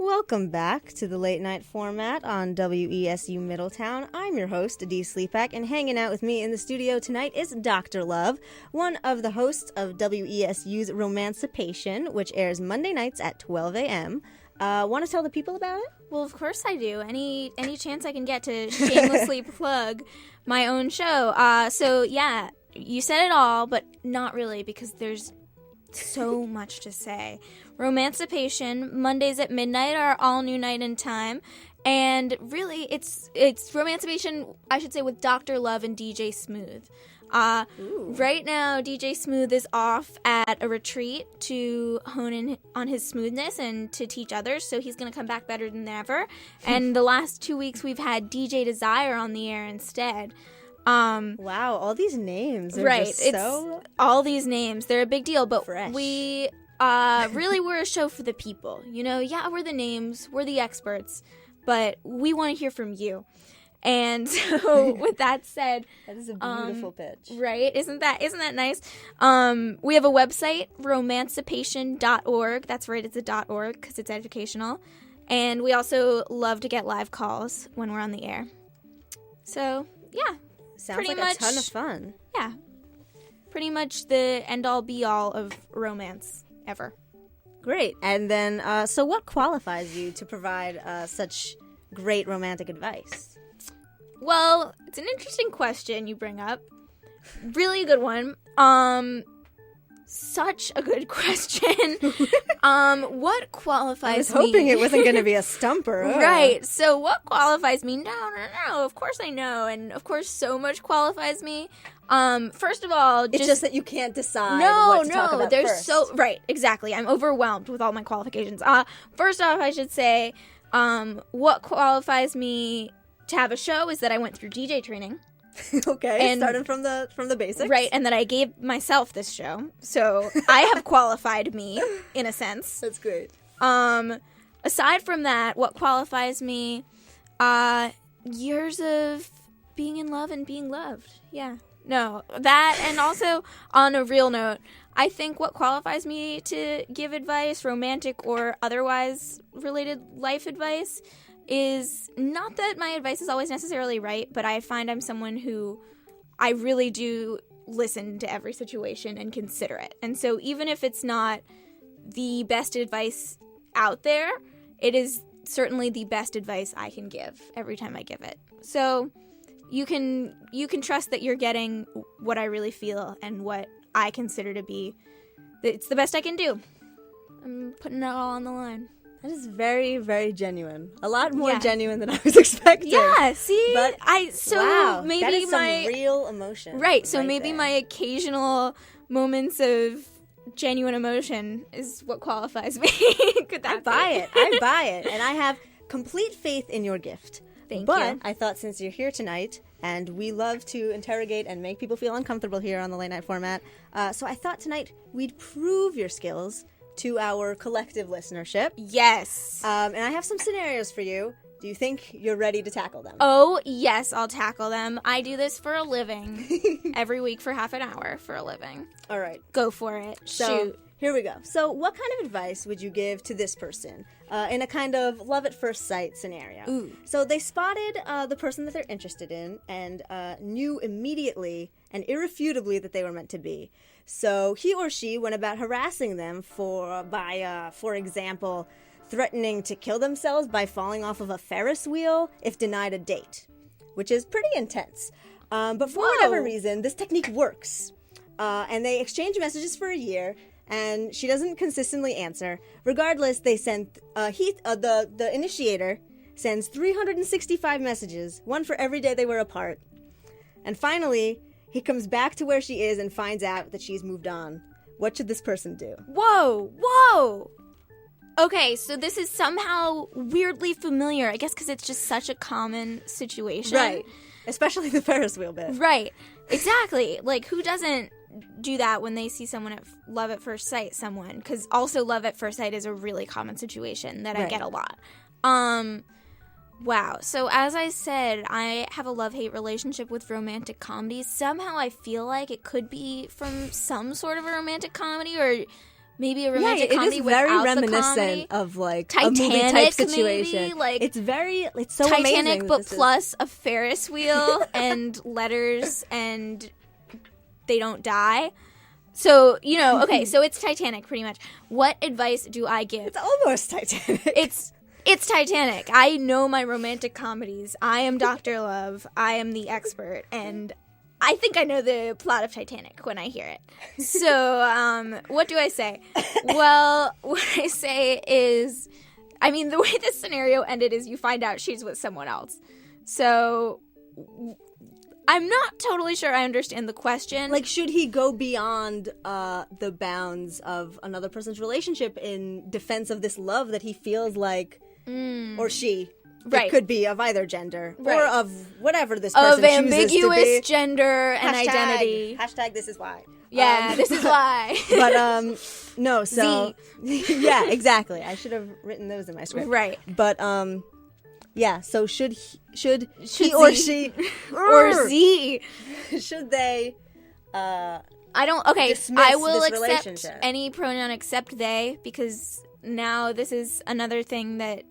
Welcome back to the late night format on WESU Middletown. I'm your host, D. Slepack, and hanging out with me in the studio tonight is Dr. Love, one of the hosts of WESU's Romancipation, which airs Monday nights at 12 a.m. Want to tell the people about it? Well, of course I do. Any chance I can get to shamelessly plug my own show. So yeah, you said it all, but not really, because there's so much to say. Romancipation, Mondays at midnight, our all-new night and time. And really, it's Romancipation, I should say, with Dr. Love and DJ Smooth. Right now, DJ Smooth is off at a retreat to hone in on his smoothness and to teach others, so he's going to come back better than ever. And the last 2 weeks, we've had DJ Desire on the air instead. Wow, all these names are just so... all these names, they're a big deal, but fresh. We really we're a show for the people. You know, yeah, we're the names, we're the experts, but we want to hear from you. And so with that said, that is a beautiful pitch. Right? Isn't that nice? We have a website, romancipation.org. That's right, it's a .org because it's educational. And we also love to get live calls when we're on the air. So, yeah. Sounds like a ton of fun. Yeah. Pretty much the end-all, be-all of romance ever. Great. And then, so what qualifies you to provide such great romantic advice? Well, it's an interesting question you bring up. Really good one. Such a good question. What qualifies me? I was hoping it wasn't going to be a stumper. Right. So what qualifies me? No. Of course I know. And of course so much qualifies me. First of all, it's just that you can't decide what to talk about there's first. Right, exactly. I'm overwhelmed with all my qualifications. First off, I should say, what qualifies me to have a show is that I went through DJ training. Okay, and starting from the basics. Right, and that I gave myself this show. So I have qualified me, in a sense. That's great. Aside from that, what qualifies me, years of being in love and being loved. Yeah. No, that, and also, on a real note, I think what qualifies me to give advice, romantic or otherwise related life advice, is not that my advice is always necessarily right, but I find I'm someone who I really do listen to every situation and consider it. And so even if it's not the best advice out there, it is certainly the best advice I can give every time I give it. So you can trust that you're getting what I really feel and what I consider to be it's the best I can do. I'm putting it all on the line. That is very, very genuine. A lot more genuine than I was expecting. Yeah, see? But wow, maybe that is some real emotion. Right, so maybe my occasional moments of genuine emotion is what qualifies me. Could that be? I buy it. And I have complete faith in your gift. Thank you. But I thought since you're here tonight, and we love to interrogate and make people feel uncomfortable here on the late night format, so I thought tonight we'd prove your skills to our collective listenership. Yes. And I have some scenarios for you. Do you think you're ready to tackle them? Oh, yes, I'll tackle them. I do this for a living. Every week for half an hour for a living. All right. Go for it. Shoot. Here we go. So what kind of advice would you give to this person in a kind of love at first sight scenario? Ooh. So they spotted the person that they're interested in and knew immediately and irrefutably that they were meant to be. So he or she went about harassing them by, for example, threatening to kill themselves by falling off of a Ferris wheel if denied a date, which is pretty intense. But for whatever reason, this technique works. And they exchange messages for a year, and she doesn't consistently answer. Regardless, they send the initiator sends 365 messages, one for every day they were apart. And finally, he comes back to where she is and finds out that she's moved on. What should this person do? Whoa! Okay, so this is somehow weirdly familiar, I guess because it's just such a common situation. Right. Especially the Ferris wheel bit. Right. Exactly. Like, who doesn't do that when they see someone at love at first sight, someone? Because also love at first sight is a really common situation that I get a lot. Wow. So as I said, I have a love-hate relationship with romantic comedies. Somehow I feel like it could be from some sort of a romantic comedy, or maybe a romantic it comedy is very without the reminiscent comedy. of like Titanic, a movie type situation. maybe, like it's so Titanic, amazing but plus a Ferris wheel and letters, and they don't die. So, okay, so it's Titanic pretty much. What advice do I give? It's almost Titanic. It's Titanic. I know my romantic comedies. I am Dr. Love. I am the expert, and I think I know the plot of Titanic when I hear it. So, what do I say? Well, what I say is, I mean, the way this scenario ended is you find out she's with someone else. So, I'm not totally sure I understand the question. Like, should he go beyond the bounds of another person's relationship in defense of this love that he feels like, or she? Right. It could be of either gender, right, or of whatever this person chooses to be. Of ambiguous gender and identity. Hashtag this is why. Yeah, this is why. But, no, so... yeah, exactly. I should have written those in my script. Right. But, yeah, so should he Z. or she... or Z. Should they... I don't... Okay, dismiss I will this accept relationship? any pronoun except they, because now this is another thing that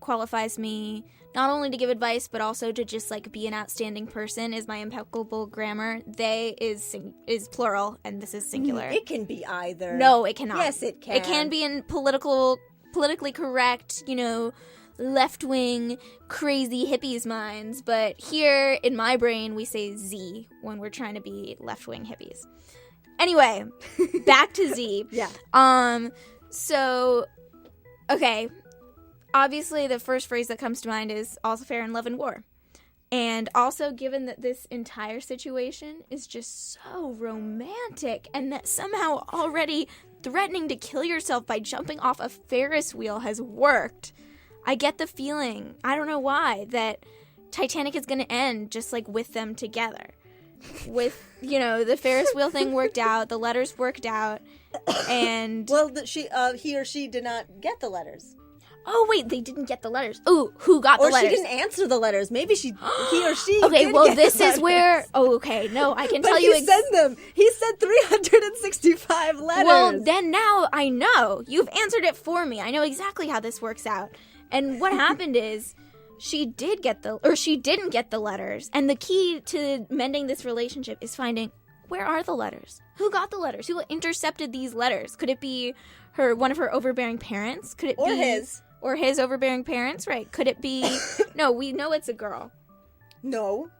qualifies me not only to give advice but also to just like be an outstanding person is my impeccable grammar. They is plural and this is singular. It can be either. No, it cannot. Yes, it can. It can be in politically correct, left-wing crazy hippies minds, but here in my brain we say Z when we're trying to be left-wing hippies. Anyway, back to Z. Yeah. So okay, obviously, the first phrase that comes to mind is also fair in love and war. And also, given that this entire situation is just so romantic and that somehow already threatening to kill yourself by jumping off a Ferris wheel has worked, I get the feeling, I don't know why, that Titanic is going to end just like with them together. With, the Ferris wheel thing worked out, the letters worked out, and... Well, he or she did not get the letters. Oh, wait, they didn't get the letters. Ooh, who got the letters? Or she didn't answer the letters. Maybe he or she Okay, did well, get this the is letters. where... Oh, okay, no, I can But tell you... he sent them. He sent 365 letters. Well, then now I know. You've answered it for me. I know exactly how this works out. And what happened is she didn't get the letters. And the key to mending this relationship is finding, where are the letters? Who got the letters? Who intercepted these letters? Could it be one of her overbearing parents? Could it be his? Or his overbearing parents, right? Could it be... No, we know it's a girl. No.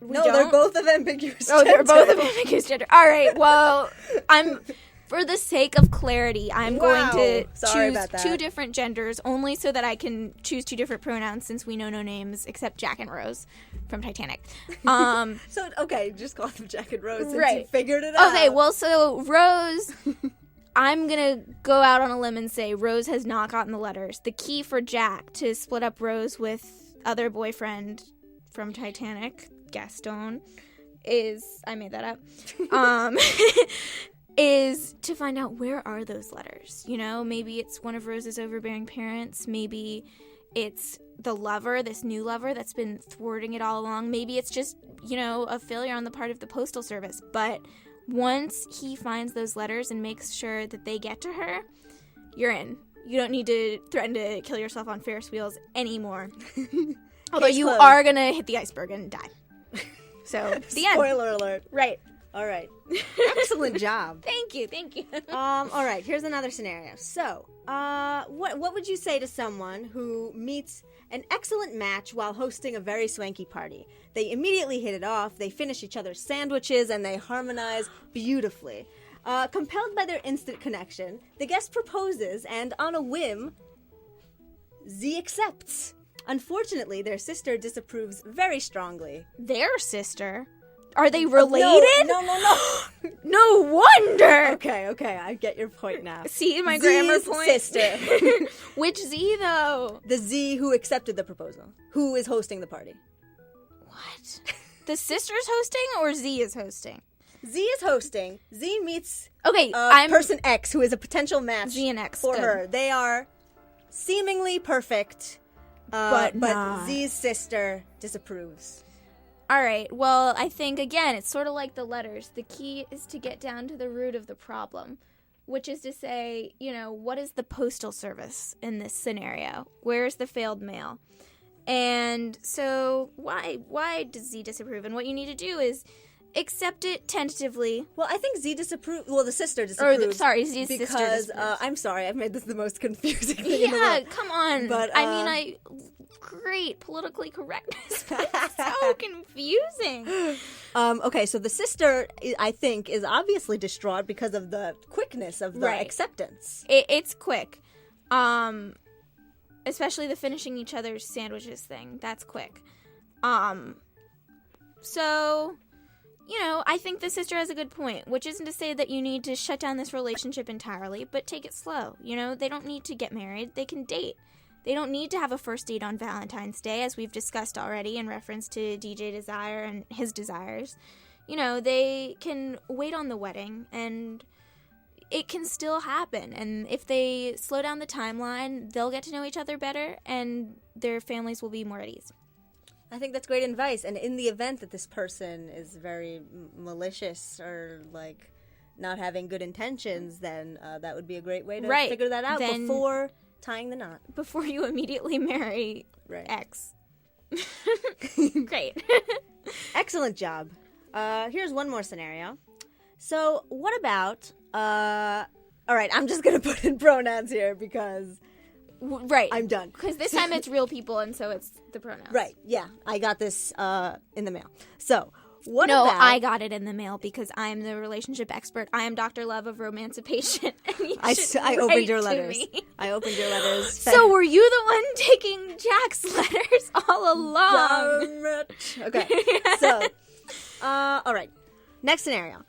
No, they're both of ambiguous gender. Oh, they're both of ambiguous gender. All right, well, for the sake of clarity, I'm going to choose two different genders, only so that I can choose two different pronouns since we know no names except Jack and Rose from Titanic. So, okay, just call them Jack and Rose since you figured it out. Okay, well, so Rose... I'm going to go out on a limb and say Rose has not gotten the letters. The key for Jack to split up Rose with other boyfriend from Titanic, Gaston, is... I made that up. Is to find out where are those letters. Maybe it's one of Rose's overbearing parents. Maybe it's the lover, this new lover that's been thwarting it all along. Maybe it's just, a failure on the part of the Postal Service. But... once he finds those letters and makes sure that they get to her, you're in. You don't need to threaten to kill yourself on Ferris wheels anymore. Although you are going to hit the iceberg and die. So, the end. Spoiler alert. Right. All right. Excellent job. Thank you. All right, here's another scenario. So, what would you say to someone who meets an excellent match while hosting a very swanky party? They immediately hit it off, they finish each other's sandwiches, and they harmonize beautifully. Compelled by their instant connection, the guest proposes, and on a whim, Z accepts. Unfortunately, their sister disapproves very strongly. Their sister? Are they related? No. No wonder. Okay, I get your point now. See my Z's grammar point? Sister. Which Z, though? The Z who accepted the proposal. Who is hosting the party? What? The sister's hosting or Z is hosting? Z is hosting. Z meets person X, who is a potential match Z and X, for good. her. They are seemingly perfect, but Z's sister disapproves. All right, well, I think, again, it's sort of like the letters. The key is to get down to the root of the problem. which is to say, what is the postal service in this scenario? Where's the failed mail? And so why does Z disapprove? And what you need to do is accept it tentatively. Well, I think Z disapproves. Well, the sister disapproves. Z's sister because disapproves. I'm sorry, I've made this the most confusing thing in the world. Come on. But great politically correctness, but it's so confusing. Okay, so the sister, I think, is obviously distraught because of the quickness of the acceptance. It's quick. Especially the finishing each other's sandwiches thing. That's quick. So, I think the sister has a good point, which isn't to say that you need to shut down this relationship entirely, but take it slow. They don't need to get married. They can date. They don't need to have a first date on Valentine's Day, as we've discussed already in reference to DJ Desire and his desires. They can wait on the wedding, and it can still happen. And if they slow down the timeline, they'll get to know each other better, and their families will be more at ease. I think that's great advice. And in the event that this person is very malicious or, not having good intentions, then that would be a great way to figure that out before tying the knot. Before you immediately marry X. Great. Excellent job. Here's one more scenario. So what about... all right, I'm just going to put in pronouns here because... I'm done. Because this time it's real people, and so it's the pronouns. Right, yeah. I got this in the mail. So... No, I got it in the mail because I'm the relationship expert. I am Dr. Love of Romancipation. I opened your letters. I opened your letters. So were you the one taking Jack's letters all along? Okay. So, all right. Next scenario.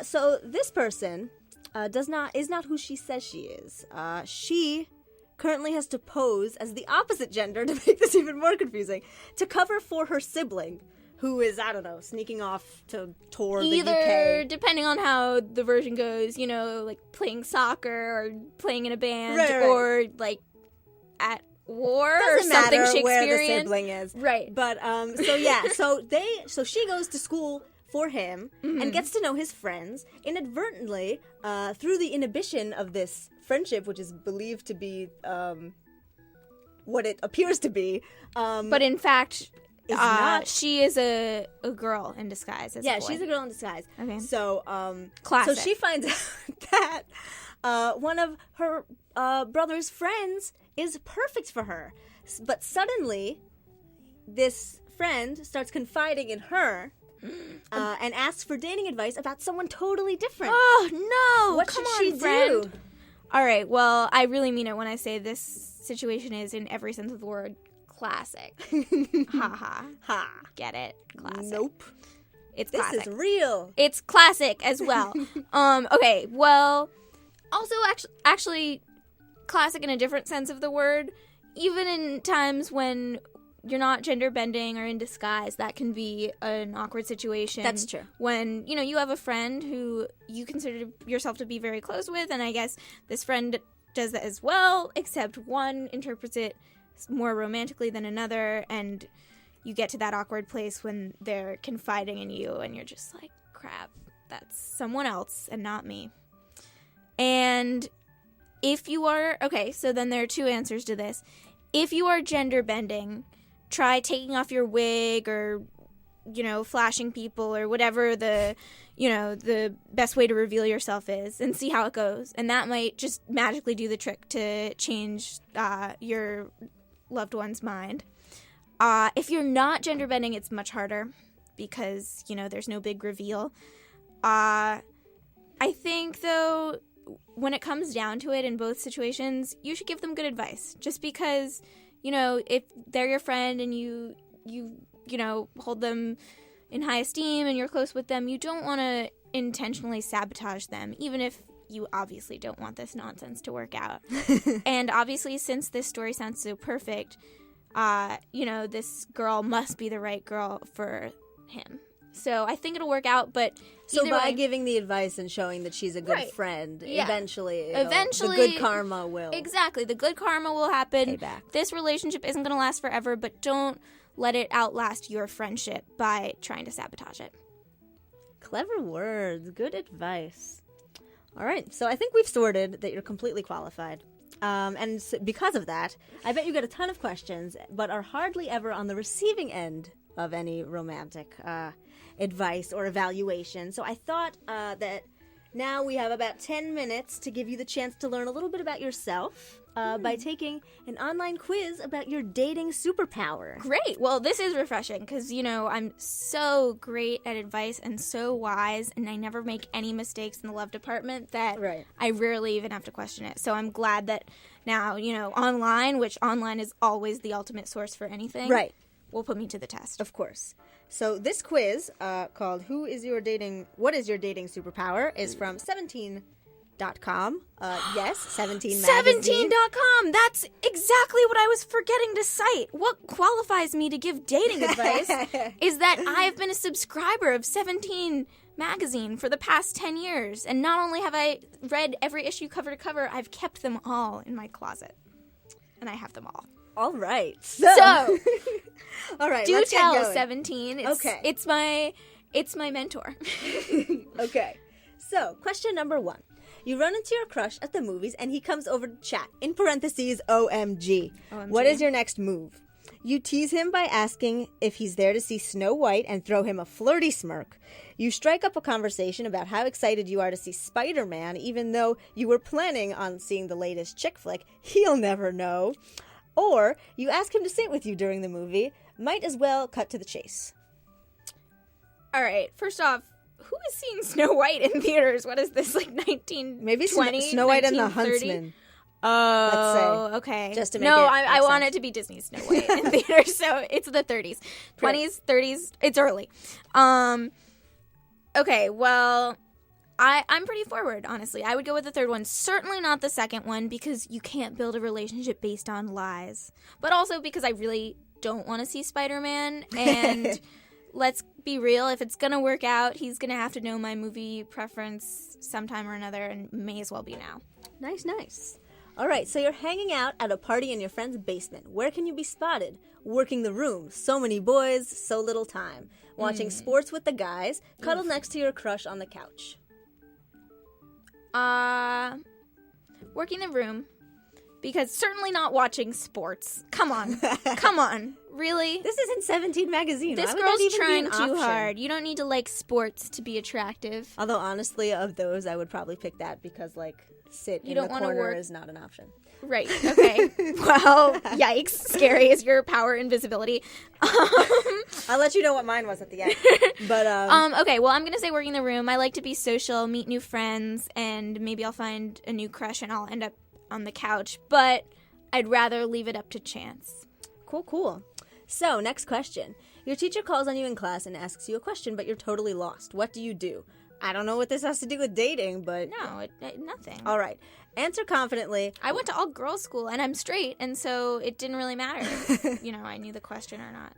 So this person is not who she says she is. She currently has to pose as the opposite gender to make this even more confusing, to cover for her sibling, who is, I don't know, sneaking off to tour the UK. Either, depending on how the version goes, playing soccer or playing in a band or, at war or something Shakespearean. Where the sibling is. Right. But, so she goes to school for him and gets to know his friends inadvertently through the inhibition of this friendship, which is believed to be what it appears to be. But in fact... she is a girl in disguise. As a boy. She's a girl in disguise. Okay. So, classic. So she finds out that one of her brother's friends is perfect for her, but suddenly, this friend starts confiding in her and asks for dating advice about someone totally different. Oh no! What Come should on, she friend. do? All right. Well, I really mean it when I say this situation is, in every sense of the word, classic. Ha ha. Ha. Get it? Classic. Nope. It's classic. This is real. It's classic as well. Okay, well, also actually classic in a different sense of the word. Even in times when you're not gender bending or in disguise, that can be an awkward situation. That's true. When, you have a friend who you consider yourself to be very close with, and I guess this friend does that as well, except one interprets it more romantically than another, and you get to that awkward place when they're confiding in you and you're just like, crap, that's someone else and not me. And if you are, okay, so then there are two answers to this. If you are gender bending, try taking off your wig or, flashing people or whatever the best way to reveal yourself is, and see how it goes. And that might just magically do the trick to change your loved one's mind. If you're not gender bending, it's much harder because, there's no big reveal. I think, though, when it comes down to it in both situations, you should give them good advice. Just because, if they're your friend and you hold them in high esteem and you're close with them, you don't want to intentionally sabotage them, even if you obviously don't want this nonsense to work out. And obviously, since this story sounds so perfect, this girl must be the right girl for him. So I think it'll work out, but so by way, giving the advice and showing that she's a good friend, eventually the good karma will. Exactly, the good karma will happen. Pay back. This relationship isn't going to last forever, but don't let it outlast your friendship by trying to sabotage it. Clever words, good advice. All right. So I think we've sorted that you're completely qualified. And because of that, I bet you get a ton of questions, but are hardly ever on the receiving end of any romantic advice or evaluation. So I thought that now we have about 10 minutes to give you the chance to learn a little bit about yourself by taking an online quiz about your dating superpower. Great. Well, this is refreshing because, I'm so great at advice and so wise, and I never make any mistakes in the love department that I rarely even have to question it. So I'm glad that now, online, which online is always the ultimate source for anything, will put me to the test. Of course. So this quiz called What is Your Dating Superpower is from 17.com. Yes, 17 magazine. 17.com. That's exactly what I was forgetting to cite. What qualifies me to give dating advice is that I've been a subscriber of 17 magazine for the past 10 years. And not only have I read every issue cover to cover, I've kept them all in my closet. And I have them all. All right. So all right. Do let's tell get going. 17. It's my mentor. Okay. So, question number 1. You run into your crush at the movies and he comes over to chat. In parentheses, OMG. What is your next move? You tease him by asking if he's there to see Snow White and throw him a flirty smirk. You strike up a conversation about how excited you are to see Spider-Man, even though you were planning on seeing the latest chick flick. He'll never know. Or you ask him to sit with you during the movie. Might as well cut to the chase. All right. First off, who is seeing Snow White in theaters? What is this, like 1920? Maybe Snow White and the Huntsman. Oh, let's say. Okay. Just to make I want it to be Disney's Snow White in theaters, so it's the 30s. 20s, 30s, it's early. Okay, well, I'm pretty forward, honestly. I would go with the third one. Certainly not the second one, because you can't build a relationship based on lies. But also because I really don't want to see Spider-Man, and let's be real, if it's going to work out, he's going to have to know my movie preference sometime or another, and may as well be now. Nice. All right, so you're hanging out at a party in your friend's basement. Where can you be spotted? Working the room. So many boys, so little time. Watching sports with the guys. Cuddled next to your crush on the couch. Working the room. Because certainly not watching sports. Come on. Really? This isn't 17 magazine. This girl's trying too hard. You don't need to like sports to be attractive. Although, honestly, of those, I would probably pick that because, sit in the corner is not an option. Right. Okay. Well, yikes. Scary is your power invisibility. I'll let you know what mine was at the end. But okay, well, I'm going to say working the room. I like to be social, meet new friends, and maybe I'll find a new crush and I'll end up on the couch, but I'd rather leave it up to chance. Cool. So, next question. Your teacher calls on you in class and asks you a question, but you're totally lost. What do you do? I don't know what this has to do with dating, but... No, nothing. All right. Answer confidently. I went to all-girls school, and I'm straight, and so it didn't really matter if, I knew the question or not.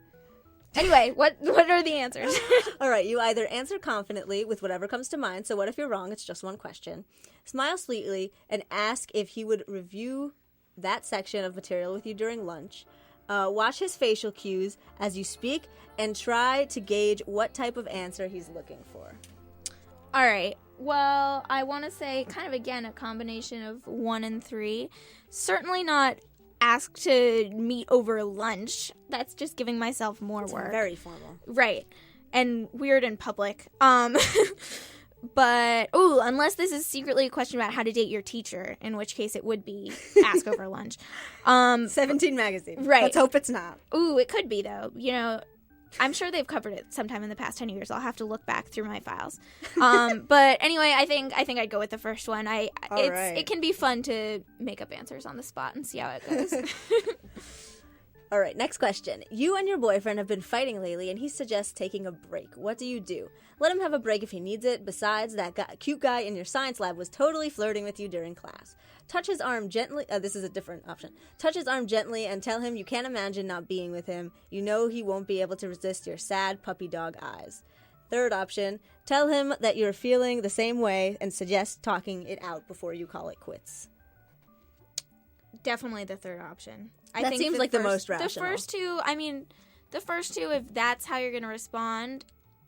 Anyway, what are the answers? All right, you either answer confidently with whatever comes to mind, so what if you're wrong? It's just one question. Smile sweetly and ask if he would review that section of material with you during lunch. Watch his facial cues as you speak and try to gauge what type of answer he's looking for. All right. Well, I want to say kind of, again, a combination of 1 and 3. Certainly not ask to meet over lunch. That's just giving myself more work. Very formal. Right. And weird in public. But, unless this is secretly a question about how to date your teacher, in which case it would be ask over lunch. 17 magazine. Right. Let's hope it's not. It could be, though. I'm sure they've covered it sometime in the past 10 years. I'll have to look back through my files. But anyway, I think I'd go with the first one. It can be fun to make up answers on the spot and see how it goes. All right, next question. You and your boyfriend have been fighting lately, and he suggests taking a break. What do you do? Let him have a break if he needs it. Besides, that cute guy in your science lab was totally flirting with you during class. Touch his arm gently. This is a different option. Touch his arm gently and tell him you can't imagine not being with him. You know he won't be able to resist your sad puppy dog eyes. Third option. Tell him that you're feeling the same way and suggest talking it out before you call it quits. Definitely the third option. That think seems like the most rational. The first two, if that's how you're going to respond,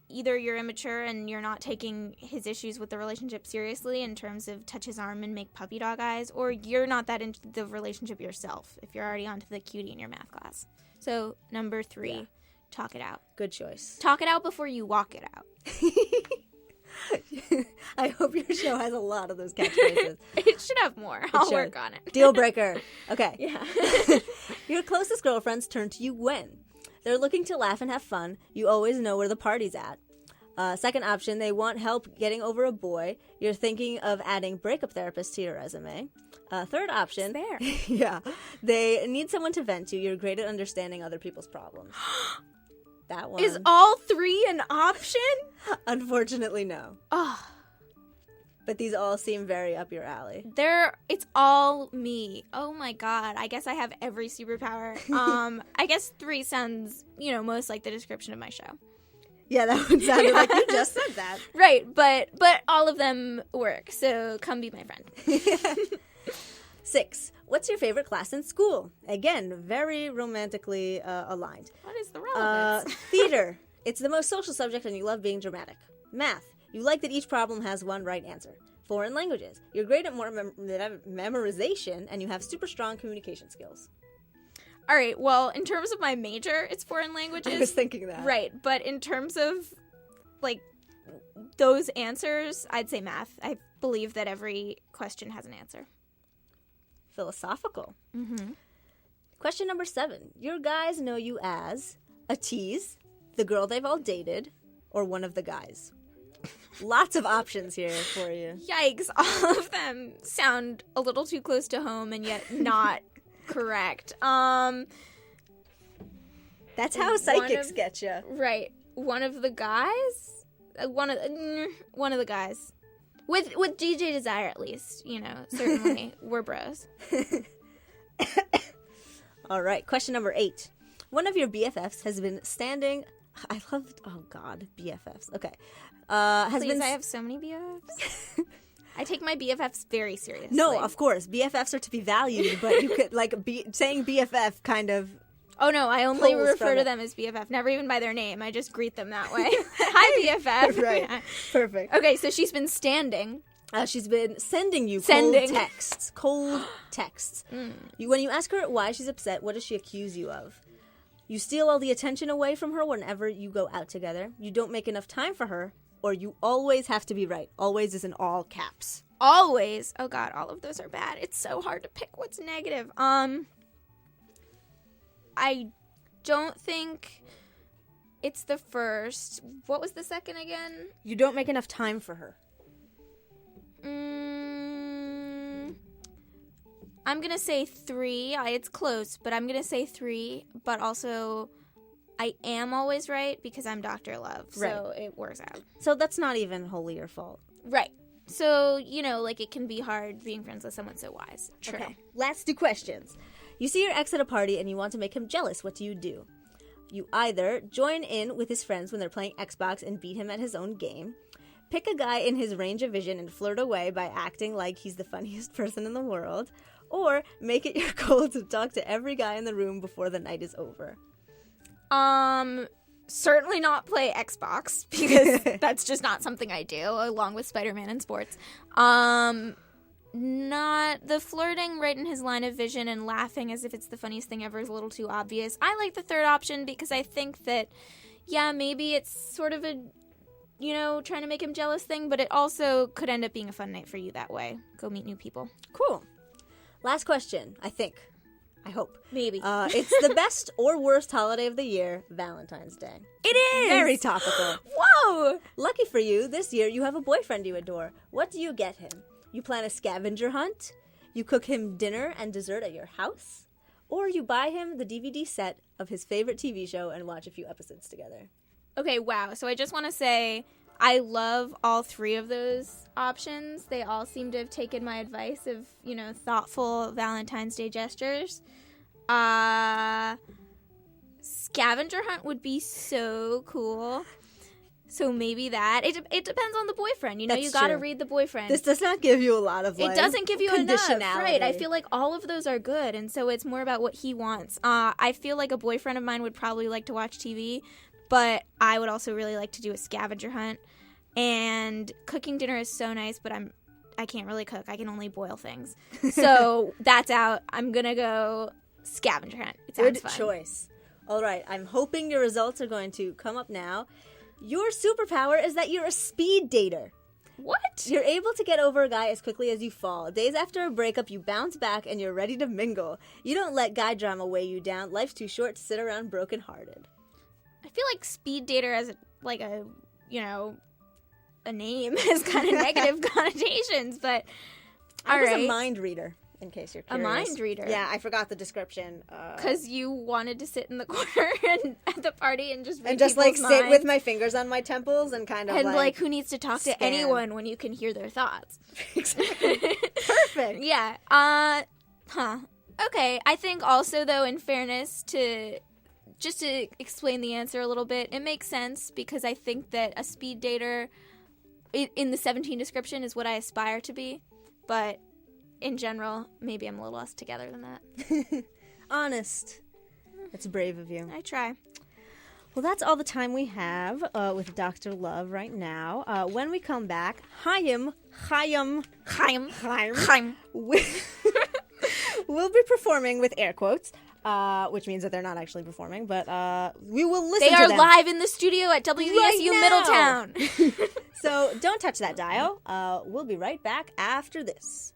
either you're immature and you're not taking his issues with the relationship seriously in terms of touch his arm and make puppy dog eyes, or you're not that into the relationship yourself if you're already onto the cutie in your math class. So number 3, talk it out. Good choice. Talk it out before you walk it out. I hope your show has a lot of those catchphrases. It should have more. I'll work on it. Deal breaker. Okay. Yeah. Your closest girlfriends turn to you when? They're looking to laugh and have fun. You always know where the party's at. Second option, they want help getting over a boy. You're thinking of adding breakup therapist to your resume. Third option, there. Yeah, they need someone to vent to. You're great at understanding other people's problems. That one. Is all 3 an option? Unfortunately, no. Oh. But these all seem very up your alley. It's all me. Oh my god. I guess I have every superpower. I guess 3 sounds, most like the description of my show. Yeah, that one sounded like you just said that. Right, but all of them work, so come be my friend. 6. What's your favorite class in school? Again, very romantically aligned. What is the relevance? Theater. It's the most social subject and you love being dramatic. Math. You like that each problem has one right answer. Foreign languages. You're great at memorization and you have super strong communication skills. All right, well, in terms of my major, it's foreign languages. I was thinking that. Right, but in terms of, those answers, I'd say math. I believe that every question has an answer. Philosophical. Mm-hmm. Question number 7. Your guys know you as a tease, the girl they've all dated, or one of the guys. Lots of options here for you. Yikes, all of them sound a little too close to home and yet not correct. That's how psychics get you. Right. One of the guys? One of the guys. With DJ Desire, at least, certainly we're bros. All right, question number 8. One of your BFFs has been standing. I love. Oh God, BFFs. Okay. I have so many BFFs. I take my BFFs very seriously. No, of course, BFFs are to be valued, but you could saying BFF kind of. Oh no, I only refer to them as BFF, never even by their name. I just greet them that way. Hi, BFF. Right. Perfect. Okay, so she's been standing. She's been sending you cold texts. When you ask her why she's upset, what does she accuse you of? You steal all the attention away from her whenever you go out together. You don't make enough time for her, or you always have to be right. Always is in all caps. Always. Oh God, all of those are bad. It's so hard to pick what's negative. I don't think it's the first. What was the second again? You don't make enough time for her. I'm going to say 3. It's close, but I'm going to say 3. But also, I am always right because I'm Dr. Love, so it works out. So that's not even wholly your fault. Right. So, it can be hard being friends with someone so wise. True. Okay. Last 2 questions. You see your ex at a party and you want to make him jealous. What do? You either join in with his friends when they're playing Xbox and beat him at his own game, pick a guy in his range of vision and flirt away by acting like he's the funniest person in the world, or make it your goal to talk to every guy in the room before the night is over. Certainly not play Xbox, because that's just not something I do, along with Spider-Man and sports. Not the flirting right in his line of vision and laughing as if it's the funniest thing ever is a little too obvious. I like the third option because I think that, maybe it's sort of a, trying to make him jealous thing, but it also could end up being a fun night for you that way. Go meet new people. Cool. Last question, I think. I hope. Maybe. It's the best or worst holiday of the year, Valentine's Day. It is! Very topical. Whoa! Lucky for you, this year you have a boyfriend you adore. What do you get him? You plan a scavenger hunt? You cook him dinner and dessert at your house? Or you buy him the DVD set of his favorite TV show and watch a few episodes together? Okay, wow. So I just want to say I love all 3 of those options. They all seem to have taken my advice of, thoughtful Valentine's Day gestures. Scavenger hunt would be so cool. So maybe that. It depends on the boyfriend. You got to read the boyfriend. This does not give you a lot of, it doesn't give you enough. conditionality. Right. I feel like all of those are good. And so it's more about what he wants. I feel like a boyfriend of mine would probably like to watch TV. but I would also really like to do a scavenger hunt. And cooking dinner is so nice, but I can't really cook. I can only boil things. So that's out. I'm going to go scavenger hunt. It sounds fun. Good choice. All right. I'm hoping your results are going to come up now. Your superpower is that you're a speed dater. What? You're able to get over a guy as quickly as you fall. Days after a breakup, you bounce back and you're ready to mingle. You don't let guy drama weigh you down. Life's too short to sit around brokenhearted. I feel like speed dater as a name has kind of negative connotations, but I was a mind reader, in case you're curious. A mind reader? Yeah, I forgot the description. Because you wanted to sit in the corner at the party and just read and just people's sit minds. with my fingers on my temples and kind of and who needs to talk to anyone when you can hear their thoughts? Perfect. Yeah. Okay. I think also, though, in fairness, just to explain the answer a little bit, it makes sense because I think that a speed dater in the 17 description is what I aspire to be, but in general, maybe I'm a little less together than that. Honest. That's brave of you. I try. Well, that's all the time we have with Dr. Love right now. When we come back, HAIM we'll be performing with air quotes, which means that they're not actually performing, but we will listen to them. They are live in the studio at WESU Middletown. So don't touch that dial. We'll be right back after this.